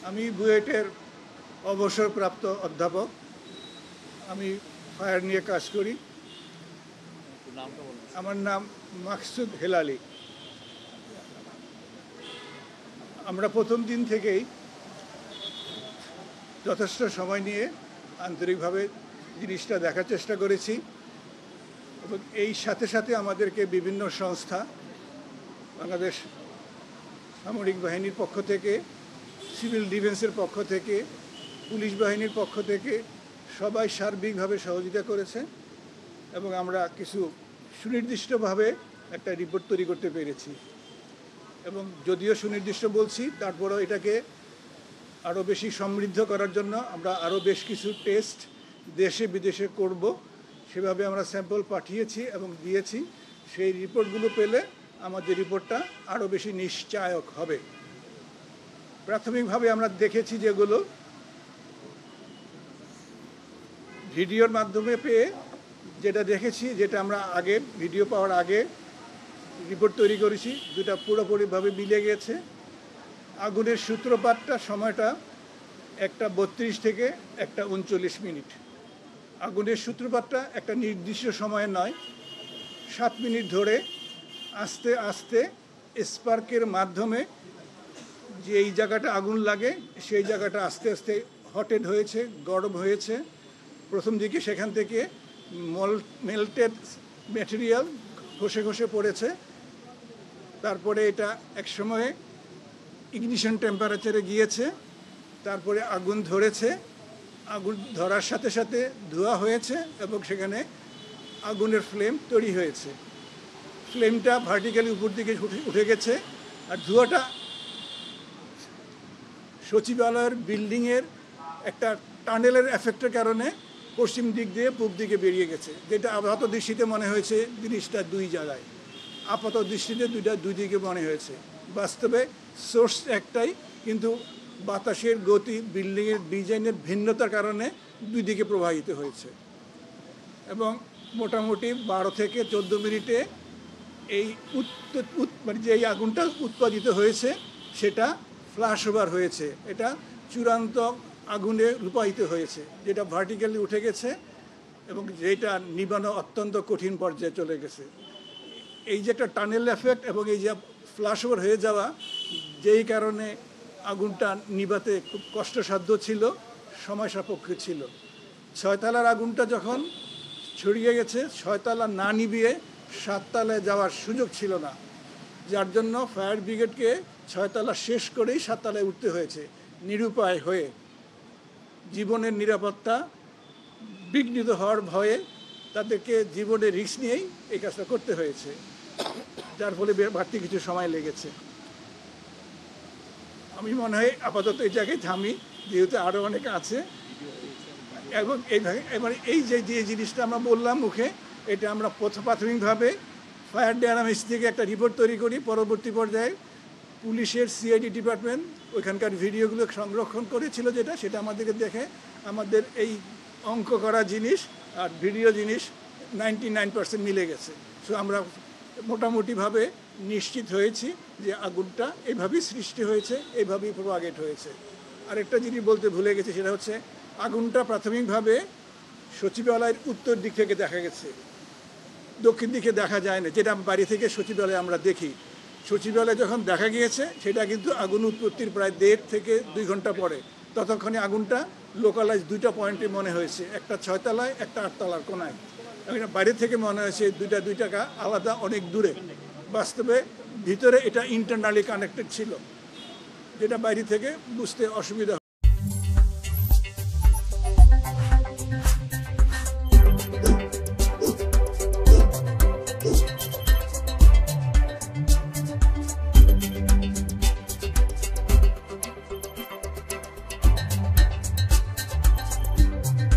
আমি বুয়েটের অবসরপ্রাপ্ত অধ্যাপক। আমি ফায়ার নিয়ে কাজ করি। আমার নাম মাকসুদ হেলালি। আমরা প্রথম দিন থেকেই যথেষ্ট সময় নিয়ে আন্তরিকভাবে জিনিসটা দেখার চেষ্টা করেছি এবং এই সাথে সাথে আমাদেরকে বিভিন্ন সংস্থা, বাংলাদেশ সামরিক বাহিনীর পক্ষ থেকে, সিভিল ডিফেন্সের পক্ষ থেকে, পুলিশ বাহিনীর পক্ষ থেকে সবাই সার্বিকভাবে সহযোগিতা করেছে এবং আমরা কিছু সুনির্দিষ্টভাবে একটা রিপোর্ট তৈরি করতে পেরেছি। এবং যদিও সুনির্দিষ্ট বলছি, তারপরেও এটাকে আরও বেশি সমৃদ্ধ করার জন্য আমরা আরও বেশ কিছু টেস্ট দেশে বিদেশে করব। সেভাবে আমরা স্যাম্পল পাঠিয়েছি এবং দিয়েছি। সেই রিপোর্টগুলো পেলে আমাদের রিপোর্টটা আরও বেশি নিশ্চায়ক হবে। প্রাথমিকভাবে আমরা দেখেছি যেগুলো ভিডিওর মাধ্যমে পেয়ে যেটা দেখেছি, যেটা আমরা আগে ভিডিও পাওয়ার আগে রিপোর্ট তৈরি করেছি, দুটা পুরোপুরিভাবে মিলে গেছে। আগুনের সূত্রপাতটা সময়টা 1:32 থেকে 1:39 মিনিট। আগুনের সূত্রপাতটা একটা নির্দিষ্ট সময়ে নয়, 7 মিনিট ধরে আস্তে আস্তে স্পার্কের মাধ্যমে যে এই জায়গাটা আগুন লাগে সেই জায়গাটা আস্তে আস্তে হটেড হয়েছে, গরম হয়েছে। প্রথম দিকে সেখান থেকে মেল্টেড ম্যাটেরিয়াল ঘষে ঘষে পড়েছে। তারপরে এটা একসময়ে ইগনিশন টেম্পারেচারে গিয়েছে, তারপরে আগুন ধরেছে। আগুন ধরার সাথে সাথে ধোঁয়া হয়েছে এবং সেখানে আগুনের ফ্লেম তৈরি হয়েছে। ফ্লেমটা ভার্টিক্যালি উপর দিকে উঠে গেছে আর ধোঁয়াটা সচিবালয়ের বিল্ডিংয়ের একটা টানেলের এফেক্টের কারণে পশ্চিম দিক দিয়ে পূব দিকে বেরিয়ে গেছে, যেটা আপাত দৃষ্টিতে মনে হয়েছে জিনিসটা দুই জায়গায়। আপাত দৃষ্টিতে দুই দিকে মনে হয়েছে, বাস্তবে সোর্স একটাই, কিন্তু বাতাসের গতি, বিল্ডিংয়ের ডিজাইনের ভিন্নতার কারণে দুই দিকে প্রবাহিত হয়েছে। এবং মোটামুটি 12 থেকে 14 মিনিটে এই মানে যে এই আগুনটা উৎপাদিত হয়েছে সেটা ফ্ল্যাশ ওভার হয়েছে, এটা চূড়ান্ত আগুনে রূপায়িত হয়েছে, যেটা ভার্টিক্যালি উঠে গেছে এবং যেটা নিবানো অত্যন্ত কঠিন পর্যায়ে চলে গেছে। এই যে একটা টানেল এফেক্ট এবং এই যে ফ্ল্যাশ ওভার হয়ে যাওয়া, যেই কারণে আগুনটা নিভাতে খুব কষ্টসাধ্য ছিল, সময় সাপেক্ষ ছিল। 6 তলার আগুনটা যখন ছড়িয়ে গেছে, 6 তলা না নিভিয়ে 7 তলায় যাওয়ার সুযোগ ছিল না, যার জন্য ফায়ার ব্রিগেডকে 6 তলা শেষ করেই 7 তলায় উঠতে হয়েছে। নিরুপায় হয়ে জীবনের নিরাপত্তা বিঘ্নিত হওয়ার ভয়ে তাদেরকে জীবনের রিস্ক নিয়েই এই কাজটা করতে হয়েছে, যার ফলে বাড়তি কিছু সময় লেগেছে। আমি মনে হয় আপাতত এই জায়গায় থামি, যেহেতু আরও অনেকে আছে। এবং এবারে এই যে জিনিসটা আমরা বললাম মুখে, এটা আমরা প্রাথমিকভাবে ফায়ার ডায়নামিক্স থেকে একটা রিপোর্ট তৈরি করি। পরবর্তী পর্যায়ে পুলিশের সিআইডি ডিপার্টমেন্ট ওইখানকার ভিডিওগুলো সংরক্ষণ করেছিল, সেটা আমাদেরকে দেখে আমাদের এই অঙ্ক করা জিনিস আর ভিডিও জিনিস 99% মিলে গেছে। সো আমরা মোটামুটিভাবে নিশ্চিত হয়েছি যে আগুনটা এইভাবেই সৃষ্টি হয়েছে, এইভাবেই প্রপাগেট হয়েছে। আরেকটা জিনিস বলতে ভুলে গেছি, সেটা হচ্ছে আগুনটা প্রাথমিকভাবে সচিবালয়ের উত্তর দিক থেকে দেখা গেছে, দক্ষিণ দিকে দেখা যায় না, যেটা বাড়ি থেকে সচিবালয়ে আমরা দেখি। সচিবালয়ে যখন দেখা গিয়েছে সেটা কিন্তু আগুন উৎপত্তির প্রায় 1.5 থেকে 2 ঘন্টা পরে। ততক্ষণে আগুনটা লোকালাইজ 2টা পয়েন্টে মনে হয়েছে, একটা 6 তলায়, একটা 8 তলার কোনায়। বাইরে থেকে মনে হয়েছে দুইটা আলাদা, অনেক দূরে। বাস্তবে ভিতরে এটা ইন্টারনালি কানেক্টেড ছিল, যেটা বাইরে থেকে বুঝতে অসুবিধা।